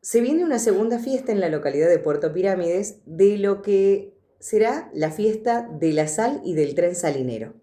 se viene una segunda fiesta en la localidad de Puerto Pirámides de lo que será la fiesta de la sal y del tren salinero.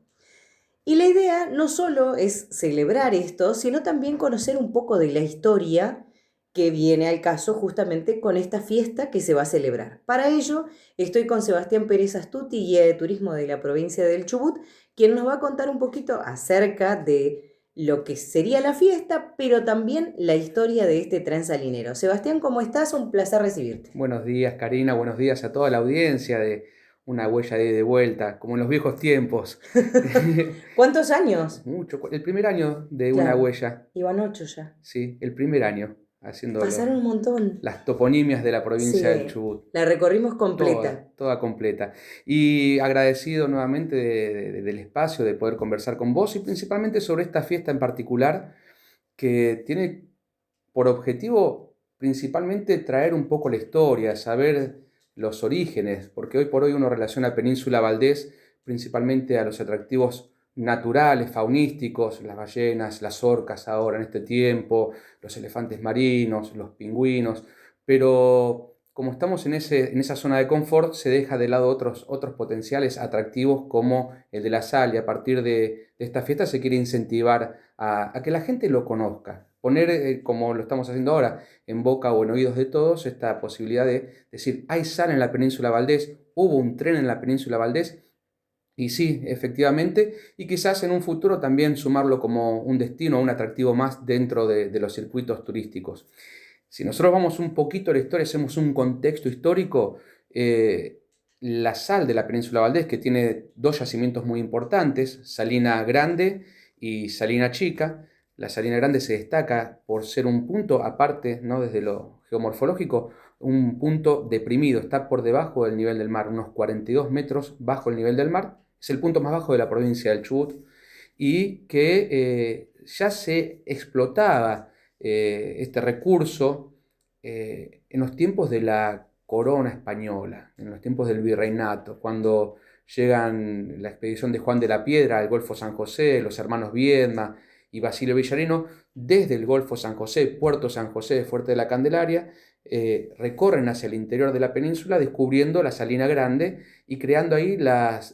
Y la idea no solo es celebrar esto, sino también conocer un poco de la historia que viene al caso justamente con esta fiesta que se va a celebrar. Para ello, estoy con Sebastián Pérez Astuti, guía de turismo de la provincia del Chubut, quien nos va a contar un poquito acerca de lo que sería la fiesta, pero también la historia de este tren salinero. Sebastián, ¿cómo estás? Un placer recibirte. Buenos días, Karina. Buenos días a toda la audiencia de Una Huella de Ida y de Vuelta, como en los viejos tiempos. ¿Cuántos años? Mucho. El primer año de Una Claro, Huella, iban 8 ya. sí, el primer año, haciendo Pasaron un montón. las toponimias de la provincia del Sí, Chubut. la recorrimos Toda, completa. toda completa. Y agradecido nuevamente del espacio, de poder conversar con vos y principalmente sobre esta fiesta en particular que tiene por objetivo principalmente traer un poco la historia, saber los orígenes, porque hoy por hoy uno relaciona Península Valdés principalmente a los atractivos naturales, faunísticos, las ballenas, las orcas ahora en este tiempo, los elefantes marinos, los pingüinos, pero como estamos en esa zona de confort, se deja de lado otros potenciales atractivos como el de la sal y a partir de esta fiesta se quiere incentivar a que la gente lo conozca, poner, como lo estamos haciendo ahora, en boca o en oídos de todos esta posibilidad de decir, hay sal en la península Valdés, hubo un tren en la península Valdés, y sí, efectivamente, y quizás en un futuro también sumarlo como un destino, un atractivo más dentro de los circuitos turísticos. Si nosotros vamos un poquito a la historia, hacemos un contexto histórico, la sal de la península Valdés, que tiene dos yacimientos muy importantes, Salina Grande y Salina Chica. La Salina Grande se destaca por ser un punto, aparte, ¿no? Desde lo geomorfológico, un punto deprimido, está por debajo del nivel del mar, unos 42 metros bajo el nivel del mar, es el punto más bajo de la provincia del Chubut y que ya se explotaba este recurso en los tiempos de la corona española, en los tiempos del virreinato, cuando llegan la expedición de Juan de la Piedra al Golfo San José, los hermanos Viedma y Basilio Villarino, desde el Golfo San José, Puerto San José, Fuerte de la Candelaria, recorren hacia el interior de la península descubriendo la Salina Grande y creando ahí las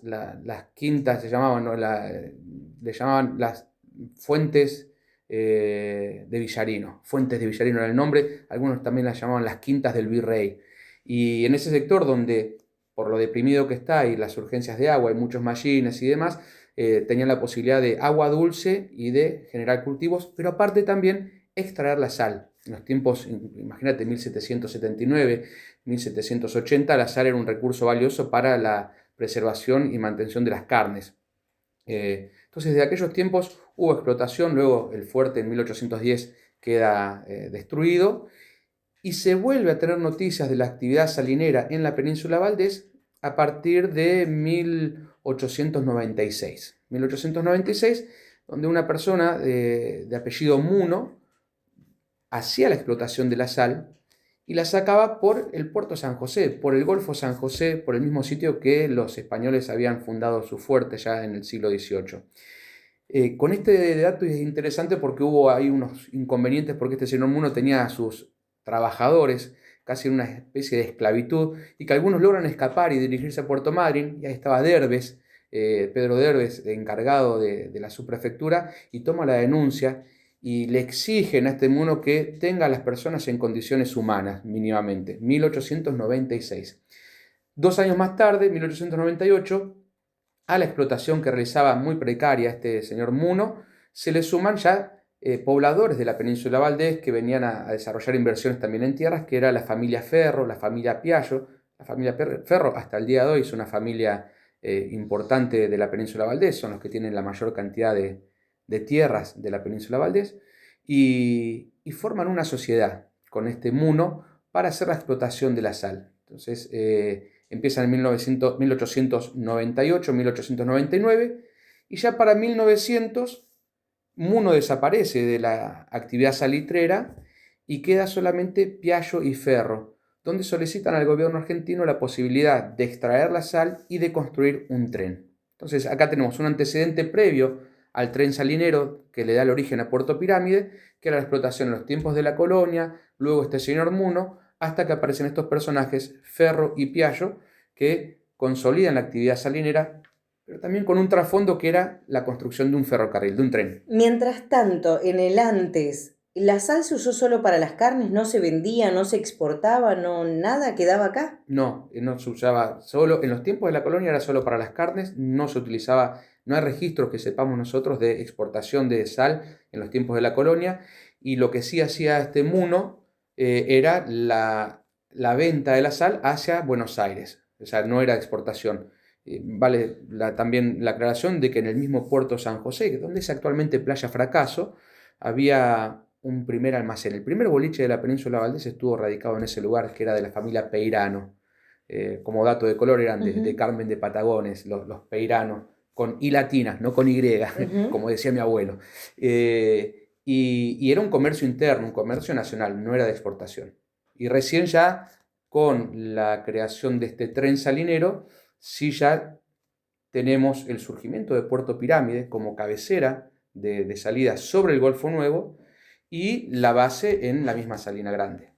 quintas, se llamaban, ¿no? Le llamaban las fuentes de Villarino. Fuentes de Villarino era el nombre, algunos también las llamaban las quintas del Virrey. Y en ese sector donde, por lo deprimido que está y las urgencias de agua, hay muchos mallines y demás, tenían la posibilidad de agua dulce y de generar cultivos, pero aparte también extraer la sal. En los tiempos, imagínate, 1779, 1780, la sal era un recurso valioso para la preservación y mantención de las carnes. Entonces, de aquellos tiempos hubo explotación, luego el fuerte en 1810 queda destruido y se vuelve a tener noticias de la actividad salinera en la península Valdés a partir de 1896. 1896, donde una persona de apellido Muno hacía la explotación de la sal y la sacaba por el puerto San José, por el Golfo San José, por el mismo sitio que los españoles habían fundado su fuerte ya en el siglo XVIII. Con este dato es interesante porque hubo ahí unos inconvenientes porque este señor Muno tenía a sus trabajadores casi en una especie de esclavitud y que algunos logran escapar y dirigirse a Puerto Madryn y ahí estaba Derbez, Pedro Derbez, encargado de la subprefectura y toma la denuncia y le exigen a este Muno que tenga a las personas en condiciones humanas mínimamente, 1896. 2 años más tarde, 1898, a la explotación que realizaba muy precaria este señor Muno, se le suman ya pobladores de la península Valdés que venían a desarrollar inversiones también en tierras, que era la familia Ferro, la familia Piaggio. La familia Ferro hasta el día de hoy es una familia importante de la península Valdés, son los que tienen la mayor cantidad de tierras de la península Valdés, y forman una sociedad con este Muno para hacer la explotación de la sal. Entonces, empieza en 1898, 1899, y ya para 1900 Muno desaparece de la actividad salitrera y queda solamente Piaggio y Ferro, donde solicitan al gobierno argentino la posibilidad de extraer la sal y de construir un tren. Entonces acá tenemos un antecedente previo al tren salinero que le da el origen a Puerto Pirámide, que era la explotación en los tiempos de la colonia, luego este señor Muno, hasta que aparecen estos personajes, Ferro y Piaggio, que consolidan la actividad salinera, pero también con un trasfondo que era la construcción de un ferrocarril, de un tren. Mientras tanto, en el antes, la sal se usó solo para las carnes, no se vendía, no se exportaba, no, nada quedaba acá. No, no se usaba solo, en los tiempos de la colonia era solo para las carnes, no se utilizaba, no hay registros que sepamos nosotros de exportación de sal en los tiempos de la colonia, y lo que sí hacía este Muno era la venta de la sal hacia Buenos Aires, o sea, no era exportación. Vale también la aclaración de que en el mismo puerto San José, donde es actualmente Playa Fracaso, había un primer almacén. El primer boliche de la península Valdés estuvo radicado en ese lugar, que era de la familia Peirano. Como dato de color, eran de Carmen de Patagones, los Peirano, con I latina, no con Y, como decía mi abuelo. Y era un comercio interno, un comercio nacional, no era de exportación. Y recién ya con la creación de este tren salinero, sí ya tenemos el surgimiento de Puerto Pirámide como cabecera de salida sobre el Golfo Nuevo y la base en la misma Salina Grande.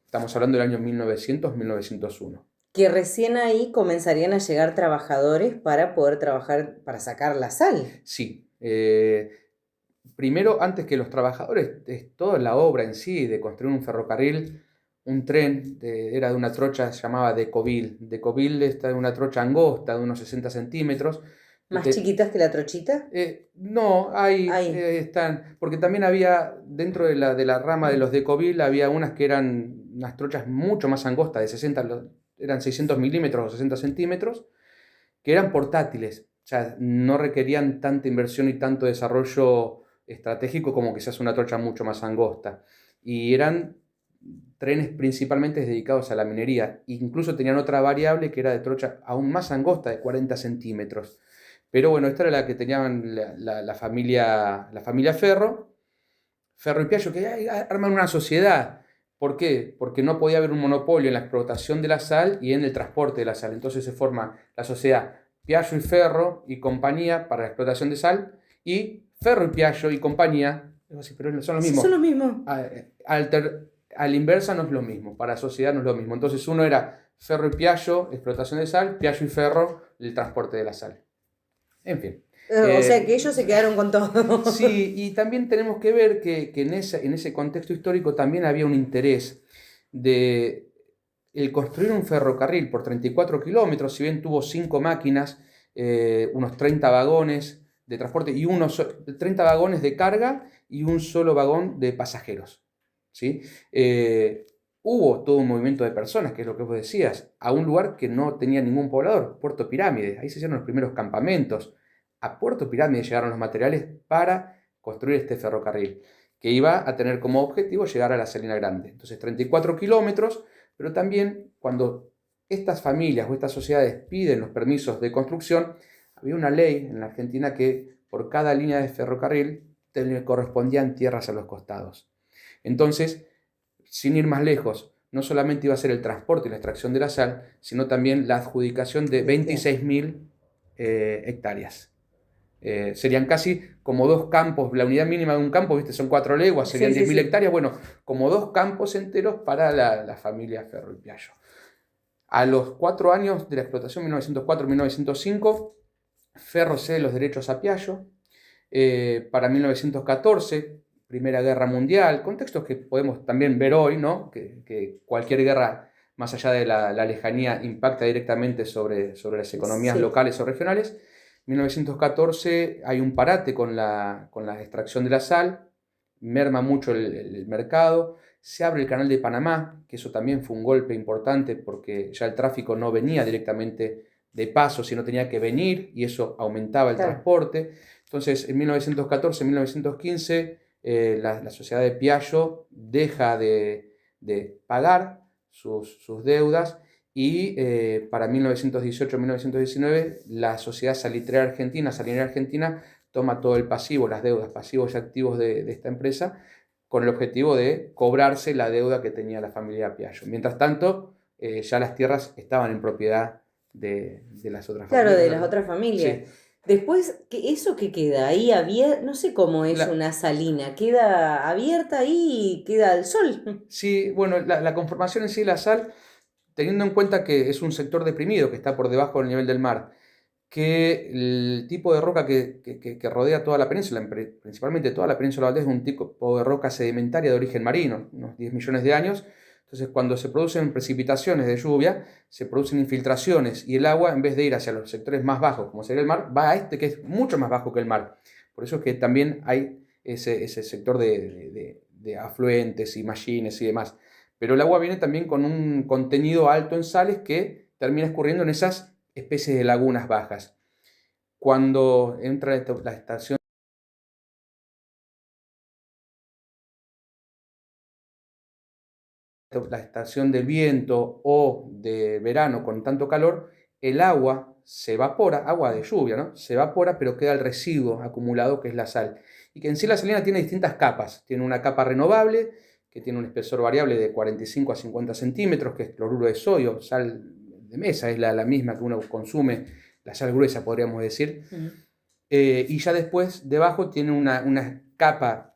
Estamos hablando del año 1900-1901. Que recién ahí comenzarían a llegar trabajadores para poder trabajar, para sacar la sal. Sí. Primero, antes que los trabajadores, toda la obra en sí de construir un ferrocarril, un tren, era de una trocha llamada Decoville. Decoville está de una trocha angosta de unos 60 centímetros. ¿Más chiquitas que la trochita? No, ahí están, porque también había, dentro de la rama de los Decoville, había unas que eran unas trochas mucho más angostas, de 60, eran 600 milímetros o 60 centímetros, que eran portátiles, o sea, no requerían tanta inversión y tanto desarrollo estratégico como quizás una trocha mucho más angosta. Y eran trenes principalmente dedicados a la minería, incluso tenían otra variable que era de trocha aún más angosta, de 40 centímetros. Pero bueno, esta era la que tenían la familia Ferro y Piaggio, que arman una sociedad. ¿Por qué? Porque no podía haber un monopolio en la explotación de la sal y en el transporte de la sal. Entonces se forma la sociedad Piaggio y Ferro y compañía para la explotación de sal, y Ferro y Piaggio y compañía, pero son los mismos. Son los mismos. A la inversa no es lo mismo, para la sociedad no es lo mismo. Entonces uno era Ferro y Piaggio, explotación de sal, Piaggio y Ferro, el transporte de la sal. En fin. O sea que ellos se quedaron con todo. Sí, y también tenemos que ver que en ese contexto histórico también había un interés de el construir un ferrocarril por 34 kilómetros, si bien tuvo 5 máquinas, unos 30 vagones de transporte, y 30 vagones de carga y un solo vagón de pasajeros. ¿Sí? Hubo todo un movimiento de personas, que es lo que vos decías, a un lugar que no tenía ningún poblador, Puerto Pirámide. Ahí se hicieron los primeros campamentos. A Puerto Pirámide llegaron los materiales para construir este ferrocarril, que iba a tener como objetivo llegar a la Salina Grande. Entonces, 34 kilómetros, pero también cuando estas familias o estas sociedades piden los permisos de construcción, había una ley en la Argentina que por cada línea de ferrocarril le correspondían tierras a los costados. Entonces, sin ir más lejos, no solamente iba a ser el transporte y la extracción de la sal, sino también la adjudicación de 26.000 hectáreas. Serían casi como 2 campos, la unidad mínima de un campo, ¿viste? Son 4 leguas, serían 10.000 hectáreas, bueno, como 2 campos enteros para la familia Ferro y Piaggio. A los 4 años de la explotación, 1904-1905, Ferro cede los derechos a Piaggio. Para 1914, Primera Guerra Mundial, contextos que podemos también ver hoy, ¿no? Que cualquier guerra, más allá de la lejanía, impacta directamente sobre las economías locales o regionales. 1914 hay un parate con la extracción de la sal, merma mucho el mercado, se abre el canal de Panamá, que eso también fue un golpe importante porque ya el tráfico no venía directamente de paso, sino tenía que venir, y eso aumentaba el transporte. Entonces, en 1914-1915, la sociedad de Piaggio deja de pagar sus deudas, y para 1918-1919 la sociedad Salitrera Argentina toma todo el pasivo, las deudas, pasivos y activos de esta empresa, con el objetivo de cobrarse la deuda que tenía la familia Piaggio. Mientras tanto, ya las tierras estaban en propiedad de las otras familias. Claro, de las otras familias. Sí. Después, ¿eso qué queda? Ahí abierta, no sé cómo es La, una salina, ¿queda abierta ahí y queda al sol? sí, bueno, la conformación en sí de la sal, teniendo en cuenta que es un sector deprimido que está por debajo del nivel del mar, que el tipo de roca que rodea toda la península, principalmente toda la península Valdés, es un tipo de roca sedimentaria de origen marino, unos 10 millones de años. Entonces, cuando se producen precipitaciones de lluvia, se producen infiltraciones y el agua, en vez de ir hacia los sectores más bajos, como sería el mar, va a este que es mucho más bajo que el mar. Por eso es que también hay ese sector de afluentes y mallines y demás. Pero el agua viene también con un contenido alto en sales que termina escurriendo en esas especies de lagunas bajas. Cuando entra la estación del viento o de verano con tanto calor, el agua se evapora, agua de lluvia, ¿no? Se evapora, pero queda el residuo acumulado que es la sal. Y que en sí la salina tiene distintas capas. Tiene una capa renovable, que tiene un espesor variable de 45 a 50 centímetros, que es cloruro de sodio, sal de mesa, es la misma que uno consume, la sal gruesa podríamos decir. Y ya después, debajo, tiene una capa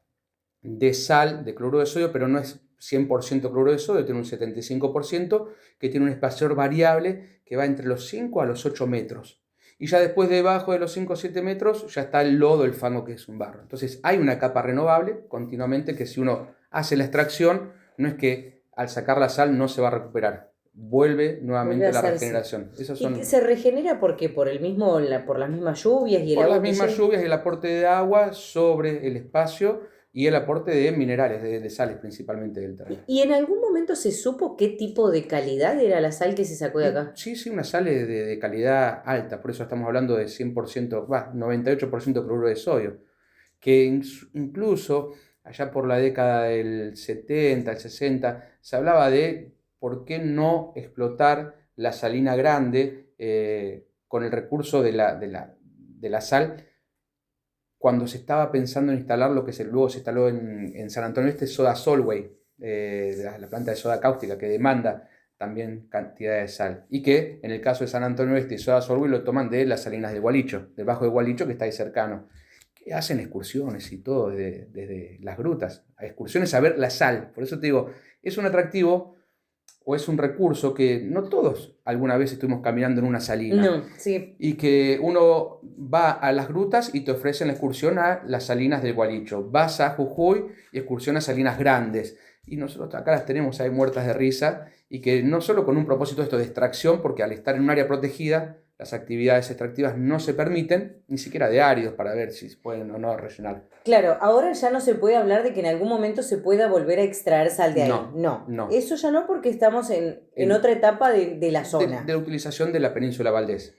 de sal, de cloruro de sodio, pero no es 100% cloruro de sodio, tiene un 75%, que tiene un espesor variable que va entre los 5 a los 8 metros. Y ya después, debajo de los 5 o 7 metros, ya está el lodo, el fango, que es un barro. Entonces hay una capa renovable continuamente que si uno hace la extracción, no es que al sacar la sal no se va a recuperar. Vuelve Vuelve nuevamente a la hacerse. regeneración. Esos ¿Y que son se regenera porque por por las mismas lluvias y el por las agua que mismas llega? lluvias, el aporte de agua sobre el espacio y el aporte de minerales, de sales principalmente del terreno. ¿Y en algún momento se supo qué tipo de calidad era la sal que se sacó de acá? Sí, sí, una sal de calidad alta, por eso estamos hablando de 100%, 98% cloruro de sodio, que incluso allá por la década del 70, el 60, se hablaba de por qué no explotar la salina grande con el recurso de la sal cuando se estaba pensando en instalar lo que luego se instaló en San Antonio Este, Soda Solway, la planta de soda cáustica que demanda también cantidad de sal. Y que en el caso de San Antonio Este y Soda Solway lo toman de las salinas de Gualicho, del Bajo de Gualicho que está ahí cercano. Que hacen excursiones y todo desde las grutas, a excursiones a ver la sal. Por eso te digo, es un atractivo o es un recurso que no todos alguna vez estuvimos caminando en una salina No, sí. y que uno va a las grutas y te ofrecen la excursión a las salinas del Gualicho. Vas a Jujuy y excursión a salinas grandes. Y nosotros acá las tenemos ahí muertas de risa y que no solo con un propósito esto de extracción, porque al estar en un área protegida, las actividades extractivas no se permiten, ni siquiera de áridos para ver si pueden o no rellenar. Claro, ahora ya no se puede hablar de que en algún momento se pueda volver a extraer sal de ahí. No, No, no. eso ya no porque estamos en En, otra etapa de la de zona. la utilización de la península Valdés.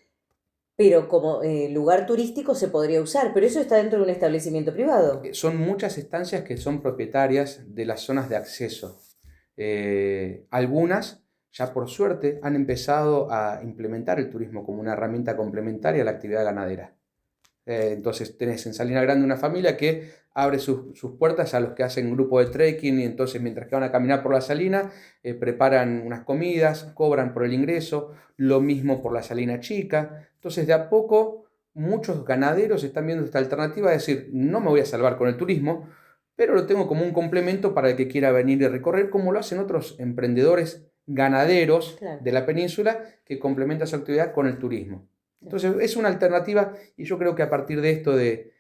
Pero como lugar turístico se podría usar, pero eso está dentro de un establecimiento privado. Son muchas estancias que son propietarias de las zonas de acceso. Algunas, ya por suerte, han empezado a implementar el turismo como una herramienta complementaria a la actividad ganadera. Entonces tenés en Salina Grande una familia que abre sus puertas a los que hacen grupo de trekking y entonces mientras que van a caminar por la salina, preparan unas comidas, cobran por el ingreso, lo mismo por la salina chica. Entonces de a poco muchos ganaderos están viendo esta alternativa de decir, no me voy a salvar con el turismo, pero lo tengo como un complemento para el que quiera venir y recorrer, como lo hacen otros emprendedores ganaderos Claro. de la península que complementan su actividad con el turismo. Entonces es una alternativa y yo creo que a partir de esto de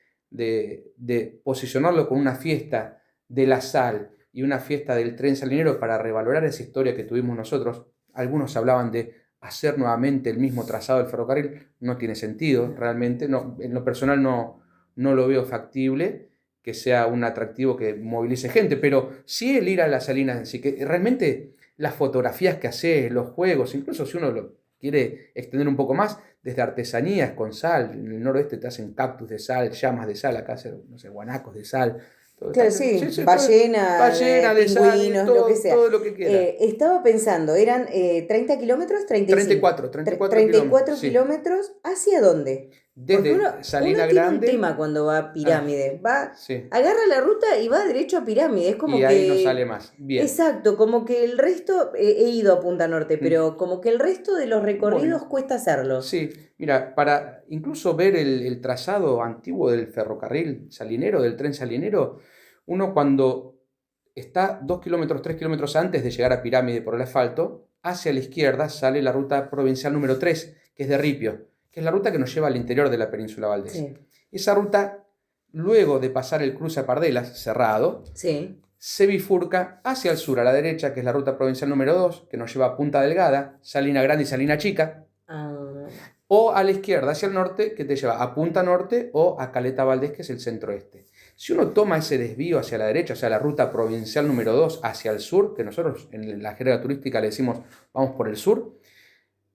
posicionarlo con una fiesta de la sal y una fiesta del tren salinero para revalorar esa historia que tuvimos nosotros, algunos hablaban de hacer nuevamente el mismo trazado del ferrocarril, no tiene sentido realmente, no, en lo personal no lo veo factible que sea un atractivo que movilice gente, pero sí el ir a las salinas en sí, que realmente las fotografías que haces, los juegos, incluso si uno lo quiere extender un poco más, desde artesanías con sal, en el noroeste te hacen cactus de sal, llamas de sal, acá hacen, no sé, guanacos de sal, todo, Claro, sí, sí, sí, ballena, ballena de sal, y pingüinos, lo que todo, sea. todo lo que quiera. Estaba pensando, ¿eran 30 kilómetros? 35. 34 kilómetros, 34 sí. kilómetros, ¿hacia dónde? Porque uno, desde uno Salina tiene un Grande. tema cuando va a Pirámides. Sí, Agarra la ruta y va derecho a Pirámides. Es y como ahí no sale que. más. Bien. Exacto, como que el resto. He ido a Punta Norte, Mm. pero como que el resto de los recorridos Bueno, cuesta hacerlos. sí, mira, para incluso ver el trazado antiguo del ferrocarril salinero, del tren salinero, uno cuando está 2 kilómetros, 3 kilómetros antes de llegar a Pirámide por el asfalto, hacia la izquierda sale la ruta provincial número 3, que es de Ripio, que es la ruta que nos lleva al interior de la península Valdés. Sí, Esa ruta, luego de pasar el cruce a Pardelas, cerrado, sí. se bifurca hacia el sur, a la derecha, que es la ruta provincial número 2, que nos lleva a Punta Delgada, Salina Grande y Salina Chica, Ah, o a la izquierda, hacia el norte, que te lleva a Punta Norte o a Caleta Valdés, que es el centro-este. Si uno toma ese desvío hacia la derecha, o sea, la ruta provincial número 2 hacia el sur, que nosotros en la jerga turística le decimos vamos por el sur,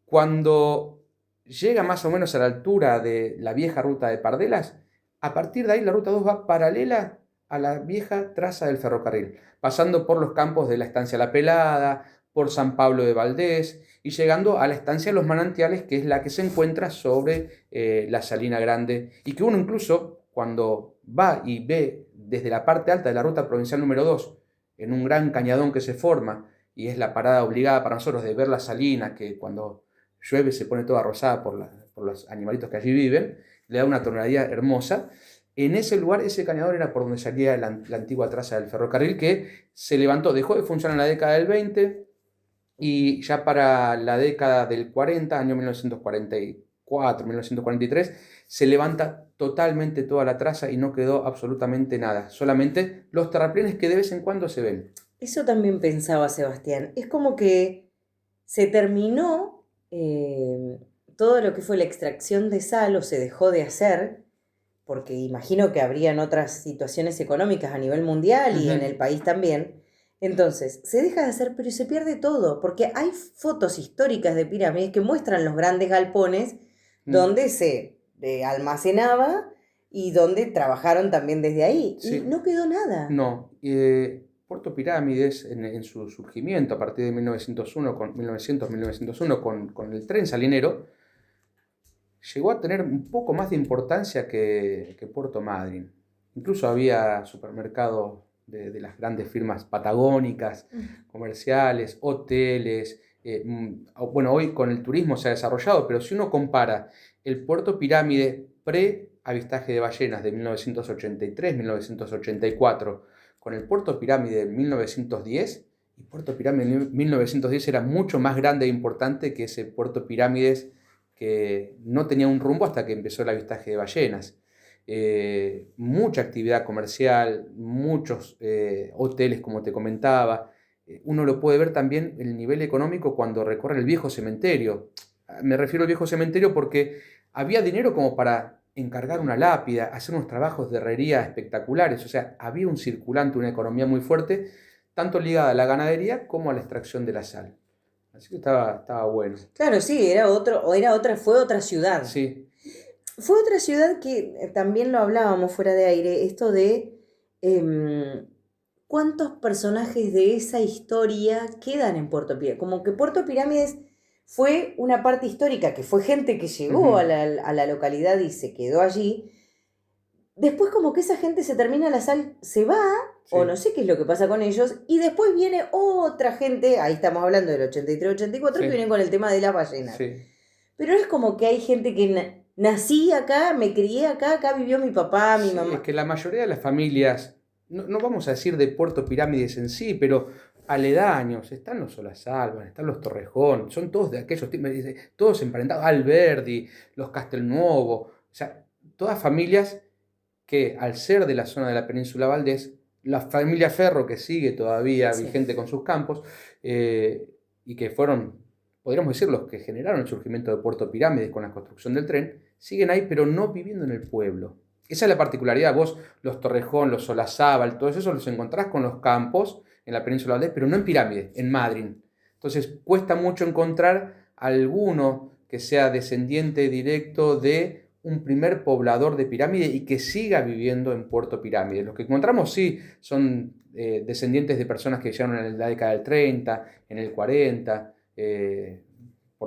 cuando llega más o menos a la altura de la vieja ruta de Pardelas, a partir de ahí la ruta 2 va paralela a la vieja traza del ferrocarril, pasando por los campos de la estancia La Pelada, por San Pablo de Valdés y llegando a la estancia de los Manantiales, que es la que se encuentra sobre la Salina Grande y que uno incluso cuando va y ve desde la parte alta de la ruta provincial número 2, en un gran cañadón que se forma, y es la parada obligada para nosotros de ver la salina, que cuando llueve se pone toda rosada por los animalitos que allí viven, le da una tonalidad hermosa. En ese lugar, ese cañador era por donde salía la antigua traza del ferrocarril que se levantó, dejó de funcionar en la década del 20 y ya para la década del 40, año 1944, 1943, se levanta totalmente toda la traza y no quedó absolutamente nada, solamente los terraplenes que de vez en cuando se ven. eso también pensaba Sebastián. Es como que se terminó todo lo que fue la extracción de sal o se dejó de hacer, porque imagino que habrían otras situaciones económicas a nivel mundial y en Ujú. el país también. Entonces, se deja de hacer, pero se pierde todo, porque hay fotos históricas de pirámides que muestran los grandes galpones Mm. donde se almacenaba y donde trabajaron también desde ahí. Y Sí, no quedó nada. no. Puerto Pirámides, en su surgimiento a partir de 1901, 1901 con el tren salinero, llegó a tener un poco más de importancia que Puerto Madryn. Incluso había supermercados de las grandes firmas patagónicas, comerciales, hoteles. Bueno, hoy con el turismo se ha desarrollado, pero si uno compara el Puerto Pirámide pre-avistaje de ballenas de 1983-1984 con el Puerto Pirámide de 1910, y Puerto Pirámide de 1910 era mucho más grande e importante que ese Puerto Pirámides que no tenía un rumbo hasta que empezó el avistaje de ballenas. Mucha actividad comercial, muchos hoteles, como te comentaba. Uno lo puede ver también el nivel económico cuando recorre el viejo cementerio. Me refiero al viejo cementerio porque había dinero como para encargar una lápida, hacer unos trabajos de herrería espectaculares. O sea, había un circulante, una economía muy fuerte, tanto ligada a la ganadería como a la extracción de la sal. Así que estaba bueno. Claro, sí, era otro, o era otra, fue otra ciudad. Sí. Fue otra ciudad que también lo hablábamos fuera de aire, esto de cuántos personajes de esa historia quedan en Puerto Pirámides. Como que Puerto Pirámides fue una parte histórica, que fue gente que llegó Ujú. a la localidad y se quedó allí. Después como que esa gente se termina la sal, se va, o no Sí, sé qué es lo que pasa con ellos, y después viene otra gente, ahí estamos hablando del 83-84, que sí, vienen con el tema de las ballenas. sí. Pero es como que hay gente que nací acá, me crié acá, acá vivió mi papá, mi Sí, es mamá. que la mayoría de las familias, no vamos a decir de Puerto Pirámides en sí, pero aledaños, están los Solasalvan, están los Torrejón, son todos de aquellos tipos, todos emparentados, Alberdi, los Castelnuovo, o sea, todas familias que al ser de la zona de la península Valdés, la familia Ferro que sigue todavía Sí. vigente con sus campos, y que fueron, podríamos decir, los que generaron el surgimiento de Puerto Pirámides con la construcción del tren, siguen ahí, pero no viviendo en el pueblo. Esa es la particularidad. Vos, los Torrejón, los Solazábal, todos esos los encontrás con los campos en la península Valdés, pero no en Pirámide, en Madryn. Entonces cuesta mucho encontrar alguno que sea descendiente directo de un primer poblador de Pirámide y que siga viviendo en Puerto Pirámide. Los que encontramos sí son descendientes de personas que llegaron en la década del 30, en el 40,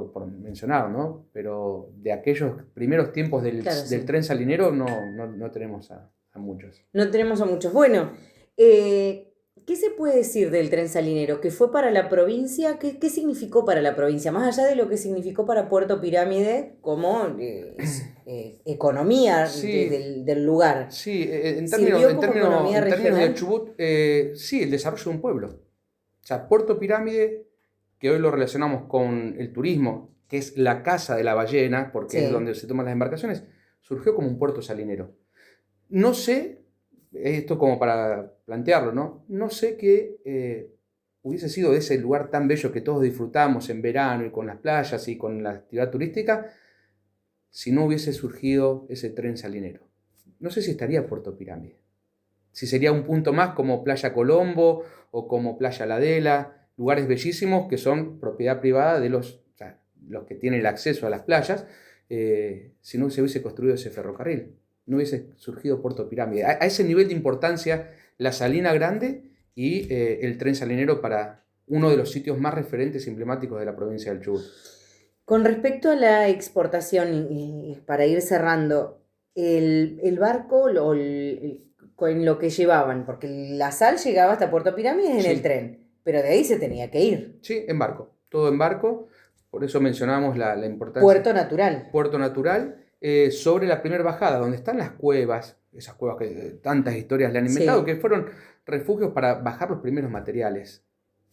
por mencionar, ¿no? Pero de aquellos primeros tiempos del sí. tren salinero no tenemos a muchos. No tenemos a muchos. Bueno, ¿qué se puede decir del tren salinero? ¿Que fue para la provincia? ¿Qué significó para la provincia? Más allá de lo que significó para Puerto Pirámide como economía Sí, del lugar. sí, ¿Sirvió como economía en términos del regional? Chubut, sí, el desarrollo de un pueblo. O sea, Puerto Pirámide, que hoy lo relacionamos con el turismo, que es la casa de la ballena, porque es Sí. donde se toman las embarcaciones, surgió como un puerto salinero. No sé, esto como para plantearlo, ¿no? No sé qué hubiese sido de ese lugar tan bello que todos disfrutamos en verano y con las playas y con la actividad turística, si no hubiese surgido ese tren salinero. No sé si estaría Puerto Pirámide. Si sería un punto más como Playa Colombo o como Playa Ladela, lugares bellísimos que son propiedad privada de los que tienen el acceso a las playas, si no se hubiese construido ese ferrocarril, no hubiese surgido Puerto Pirámide. A ese nivel de importancia, la Salina Grande y el tren salinero para uno de los sitios más referentes y emblemáticos de la provincia del Chubut. Con respecto a la exportación, y para ir cerrando, el barco con lo que llevaban, porque la sal llegaba hasta Puerto Pirámides en el Sí, tren, pero de ahí se tenía que ir. sí, en barco, todo en barco, por eso mencionamos la importancia. Puerto natural. Puerto Natural, sobre la primera bajada, donde están las cuevas, esas cuevas que tantas historias le han inventado, Sí. que fueron refugios para bajar los primeros materiales.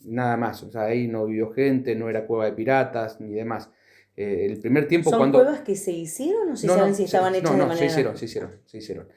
Nada más, o sea, ahí no vivió gente, no era cueva de piratas ni demás. El primer tiempo ¿Son cuando... cuevas que se hicieron o se No, saben no, si estaban hechas de se manera... hicieron, se hicieron.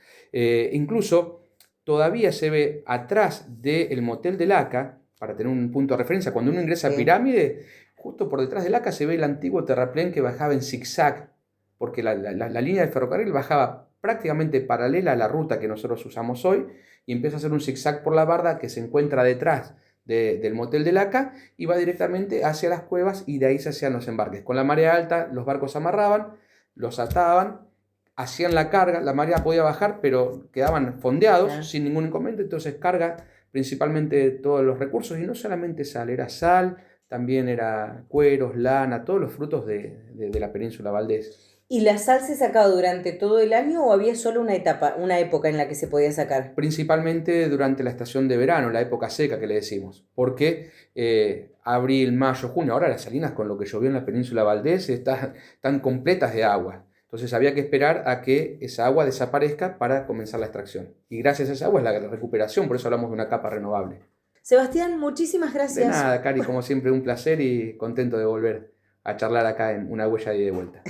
Incluso todavía se ve atrás del motel de Laca, para tener un punto de referencia, cuando uno ingresa a Sí. Pirámide, justo por detrás de Laca se ve el antiguo terraplén que bajaba en zigzag, porque la línea de ferrocarril bajaba prácticamente paralela a la ruta que nosotros usamos hoy y empieza a hacer un zigzag por la barda que se encuentra detrás del motel de Laca y va directamente hacia las cuevas y de ahí se hacían los embarques. Con la marea alta los barcos se amarraban, los ataban, hacían la carga, la marea podía bajar, pero quedaban fondeados sin ningún inconveniente, entonces carga principalmente todos los recursos, y no solamente sal, era sal, también era cueros, lana, todos los frutos de la península Valdés. ¿Y la sal se sacaba durante todo el año o había solo una época en la que se podía sacar? Principalmente durante la estación de verano, la época seca que le decimos, porque abril, mayo, junio, ahora las salinas con lo que llovió en la península Valdés están completas de agua. Entonces había que esperar a que esa agua desaparezca para comenzar la extracción. Y gracias a esa agua es la recuperación, por eso hablamos de una capa renovable. Sebastián, muchísimas De gracias. nada, Cari, como siempre, un placer y contento de volver a charlar acá en Una Huella de Ida y Vuelta.